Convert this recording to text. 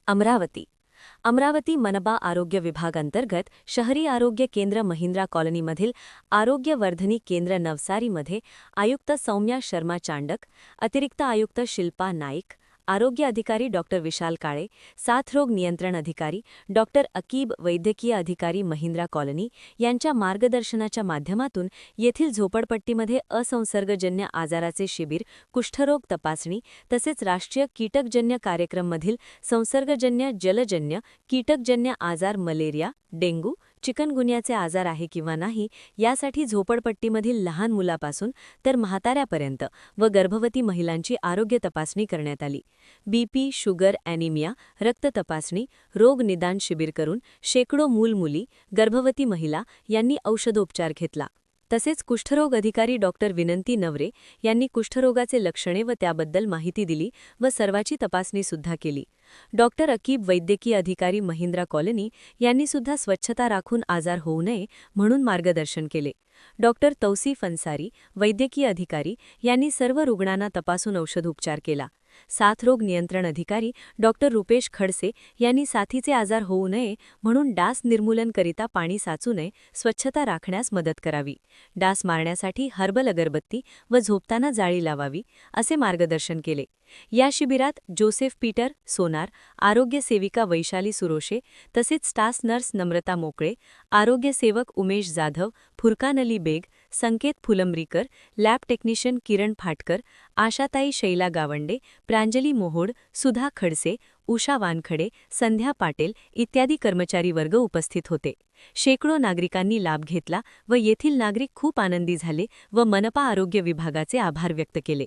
अमरावती अमरावती मनपा आरोग्य विभाग अंतर्गत शहरी आरोग्य केंद्र महिंद्रा कॉलनीमधील आरोग्यवर्धनी केंद्र नवसारीमध्ये आयुक्त सौम्या शर्मा चांडक, अतिरिक्त आयुक्त शिल्पा नाईक, आरोग्य अधिकारी डॉक्टर विशाल काळे, साथरोग नियंत्रण अधिकारी डॉक्टर अकीब, वैद्यकीय अधिकारी महिंद्रा कॉलनी यांच्या मार्गदर्शनाच्या माध्यमातून येथील झोपडपट्टीमध्ये असंसर्गजन्य आजाराचे शिबिर, कुष्ठरोग तपासणी तसेच राष्ट्रीय कीटकजन्य कार्यक्रममधील संसर्गजन्य जलजन्य कीटकजन्य आजार मलेरिया, डेंग्यू, चिकनगुन्याचे आजार आहे किंवा नाही यासाठी झोपडपट्टीमधील लहान मुलापासून तर म्हाताऱ्यापर्यंत व गर्भवती महिलांची आरोग्य तपासणी करण्यात आली. बीपी, शुगर, ॲनिमिया, रक्त तपासणी, रोग निदान शिबिर करून शेकडो मूल-मुली, गर्भवती महिला यांनी औषधोपचार घेतला. तसेच कुष्ठरोग अधिकारी डॉक्टर विनंती नवरे यांनी कुष्ठरोगाचे लक्षणे व त्याबद्दल माहिती दिली व सर्वाची तपासणी सुद्धा केली. डॉक्टर अकीब, वैद्यकीय अधिकारी महिंद्रा कॉलनी यांनी सुद्धा स्वच्छता राखून आजार होऊ नये म्हणून मार्गदर्शन केले. डॉक्टर तौसीफ अन्सारी, वैद्यकीय अधिकारी यांनी सर्व रुग्णांना तपासून औषधोपचार केला. साथरोग नियंत्रण अधिकारी डॉक्टर रुपेश खडसे यांनी साथीचे आजार होऊ नये म्हणून डास निर्मूलनकरिता पाणी साचू नये, स्वच्छता राखण्यास मदत करावी, डास मारण्यासाठी हर्बल अगरबत्ती व झोपताना जाळी लावावी असे मार्गदर्शन केले. या शिबिरात जोसेफ पीटर सोनार, आरोग्य सेविका वैशाली सुरोशे तसेच स्टाफ नर्स नम्रता मोकळे, आरोग्य सेवक उमेश जाधव, फुरकान अली बेग, संकेत फुलंब्रीकर, लॅब टेक्निशियन किरण फाटकर, आशाताई शैला गावंडे, प्रांजली मोहोड, सुधा खडसे, उषा वानखडे, संध्या पाटेल इत्यादी कर्मचारी वर्ग उपस्थित होते. शेकडो नागरिकांनी लाभ घेतला व येथील नागरिक खूप आनंदी झाले व मनपा आरोग्य विभागाचे आभार व्यक्त केले.